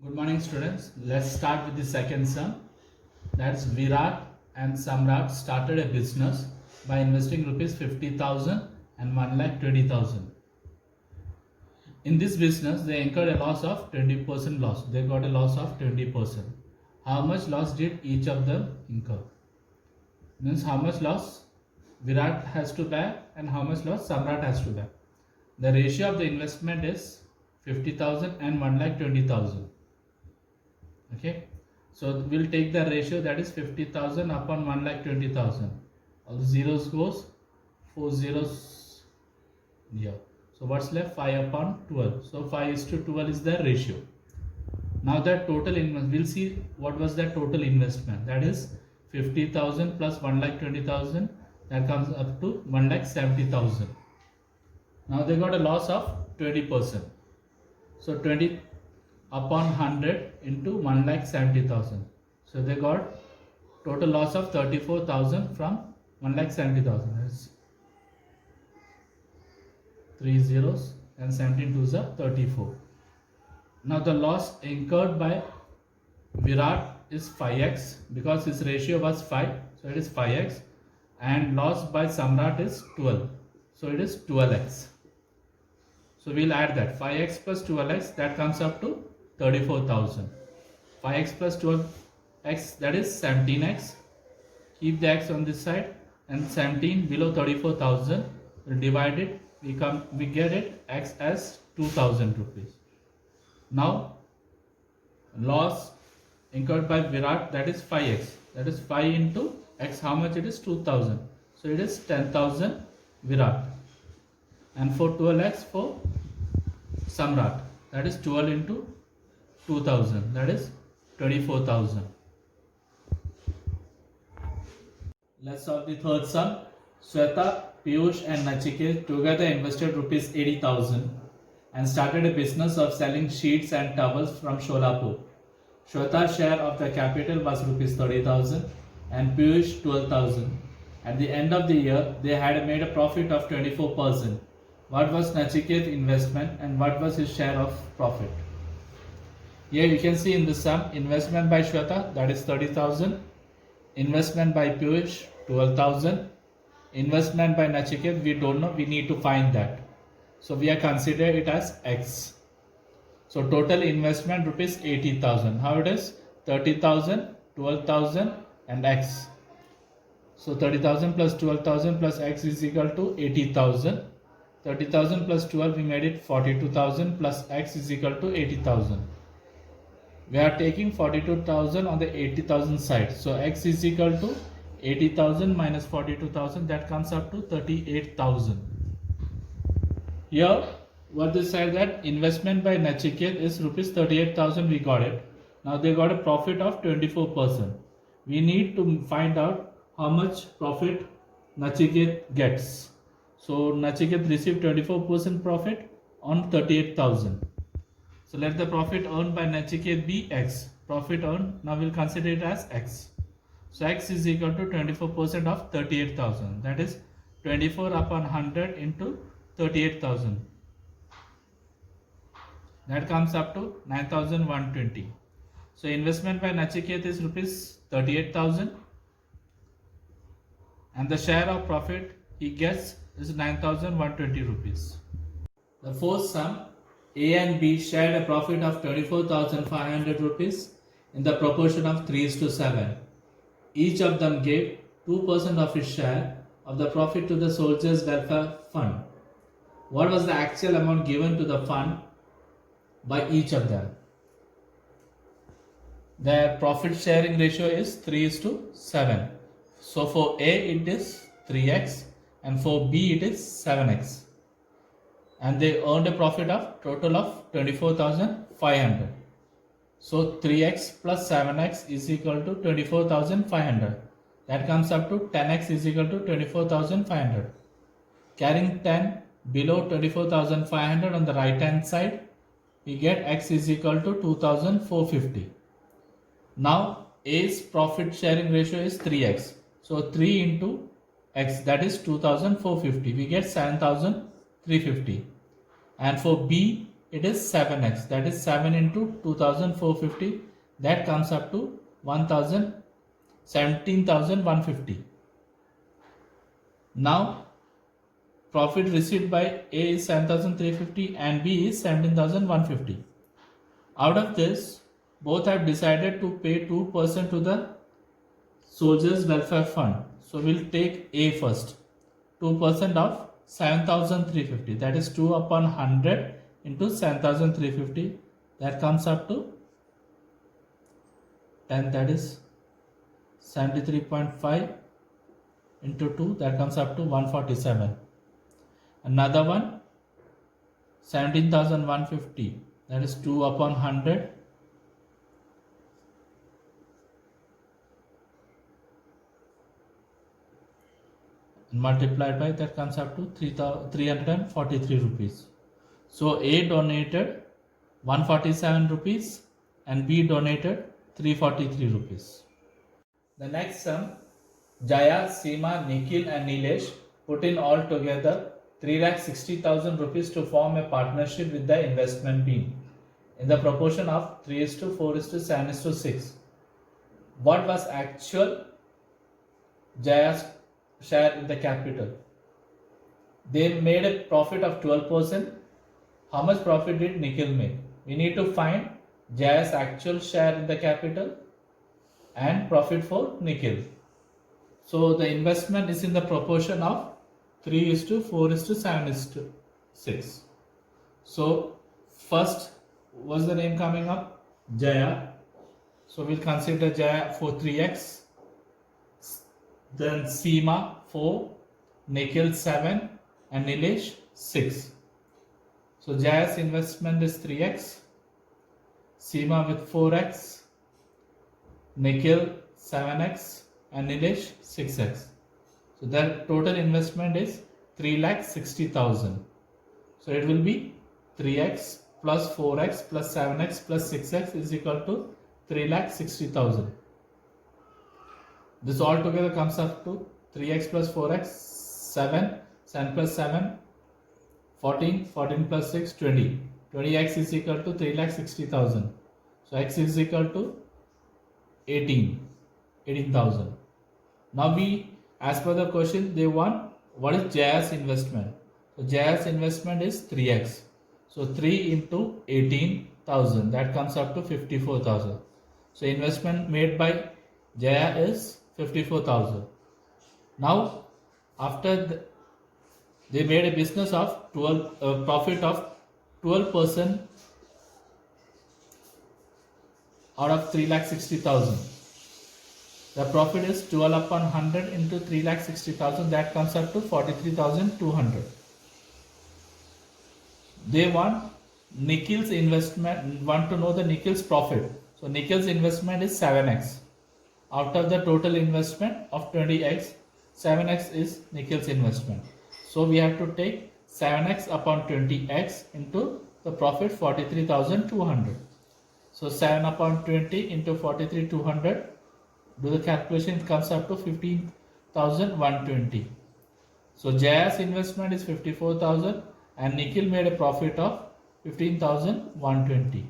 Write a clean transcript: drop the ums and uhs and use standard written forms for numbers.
Good morning, students. Let's start with the second sum. That's Virat and Samrat started a business by investing rupees 50,000 and 1,20,000. In this business, they incurred a loss of 20% loss. They got a loss of 20%. How much loss did each of them incur? Means how much loss Virat has to bear and how much loss Samrat has to bear. The ratio of the investment is 50,000 and 1,20,000. Okay, so we'll take the ratio, that is 50,000 upon 1,20,000. All the zeros goes, 4 zeros here. So what's left? 5 upon 12. So 5:12 is the ratio. Now the total investment, we'll see what was the total investment. That is 50,000 plus 1,20,000. That comes up to 1,70,000. Now they got a loss of 20%. So 20 upon 100 into 1,70,000. So they got total loss of 34,000 from 1,70,000. That's 3 zeros and 17 twos are 34. Now the loss incurred by Virat is 5x because his ratio was 5. So it is 5x, and loss by Samrat is 12. So it is 12x. So we'll add that 5x plus 12x, that comes up to 34,000. 5x plus 12x, that is 17x. Keep the x on this side and 17 below 34,000. We'll divide it. We get it x as 2,000 rupees. Now loss incurred by Virat, that is 5x. That is 5 into x. How much it is? 2,000. So it is 10,000 Virat. And for 12x for Samrat, that is 12 into 2,000, that is 24,000. Let's solve the third sum. Sweta, Piyush and Nachiket together invested rupees 80,000 and started a business of selling sheets and towels from Sholapur. Sweta's share of the capital was rupees 30,000 and Piyush 12,000. At the end of the year, they had made a profit of 24%. What was Nachiket's investment and what was his share of profit? Here you can see in the sum, investment by Shweta, that is 30,000, investment by Piyush 12,000, investment by Nachiket, we don't know, we need to find that. So we are considering it as X. So total investment rupees 80,000. How it is? 30,000, 12,000 and X. So 30,000 plus 12,000 plus X is equal to 80,000. 30,000 plus 12, we made it 42,000 plus X is equal to 80,000. We are taking 42,000 on the 80,000 side. So X is equal to 80,000 minus 42,000, that comes up to 38,000. Here what they said, that investment by Nachiket is rupees 38,000, we got it. Now they got a profit of 24%. We need to find out how much profit Nachiket gets. So Nachiket received 24% profit on 38,000. So let the profit earned by Nachiket be X. Profit earned, now we'll consider it as X. So X is equal to 24% of 38,000. That is 24 upon 100 into 38,000. That comes up to 9,120. So investment by Nachiket is rupees 38,000. And the share of profit he gets is 9,120 rupees. The fourth sum, A and B shared a profit of 24,500 rupees in the proportion of 3:7. Each of them gave 2% of his share of the profit to the Soldiers' Welfare Fund. What was the actual amount given to the fund by each of them? Their profit sharing ratio is 3:7. So for A it is 3x and for B it is 7x. And they earned a profit of total of 24,500. So 3x plus 7x is equal to 24,500. That comes up to 10x is equal to 24,500. Carrying 10 below 24,500 on the right hand side, we get x is equal to 2,450. Now A's profit sharing ratio is 3x. So 3 into x, that is 2,450. We get 7,350. And for B, it is 7x, that is 7 into 2450, that comes up to 17,150. Now profit received by A is 7,350 and B is 17,150. Out of this, both have decided to pay 2% to the Soldiers Welfare Fund. So we'll take A first. 2% of 7,350, that is 2 upon 100 into 7,350, that comes up to 10, that is 73.5 into 2, that comes up to 147. Another one, 17,150, that is 2 upon 100 multiplied by, that comes up to 343 rupees. So A donated 147 rupees and B donated 343 rupees. The next sum, Jaya, Seema, Nikhil and Nilesh put in all together 3,60,000 rupees to form a partnership with the investment team in the proportion of 3:4:7:6. What was actual Jaya's share in the capital? They made a profit of 12%. How much profit did Nikhil make? We need to find Jaya's actual share in the capital and profit for Nikhil. So the investment is in the proportion of 3:4:7:6. So first, what's the name coming up? Jaya. So we'll consider Jaya for 3x. Then Seema 4, Nikhil 7 and Nilesh 6. So Jaya's investment is 3x, Seema with 4x, Nikhil 7x and Nilesh 6x. So their total investment is 3,60,000. So it will be 3x plus 4x plus 7x plus 6x is equal to 3,60,000. This all together comes up to 3x plus 4x, 7, 7 plus 7, 14, 14 plus 6, 20. 20x is equal to 3,60,000. So x is equal to 18,000. Now as per the question, they want what is Jaya's investment. So Jaya's investment is 3x. So 3 into 18,000, that comes up to 54,000. So investment made by Jaya is 54,000. Now after they made a business of profit of 12% out of 3,60,000. The profit is 12 upon 100 into 3,60,000, that comes up to 43,200. They want Nikhil's investment, want to know the Nikhil's profit. So Nikhil's investment is 7x. Out of the total investment of 20x, 7x is Nikhil's investment. So we have to take 7x upon 20x into the profit 43,200. So 7 upon 20 into 43,200. Do the calculation, it comes up to 15,120. So Jaya's investment is 54,000 and Nikhil made a profit of 15,120.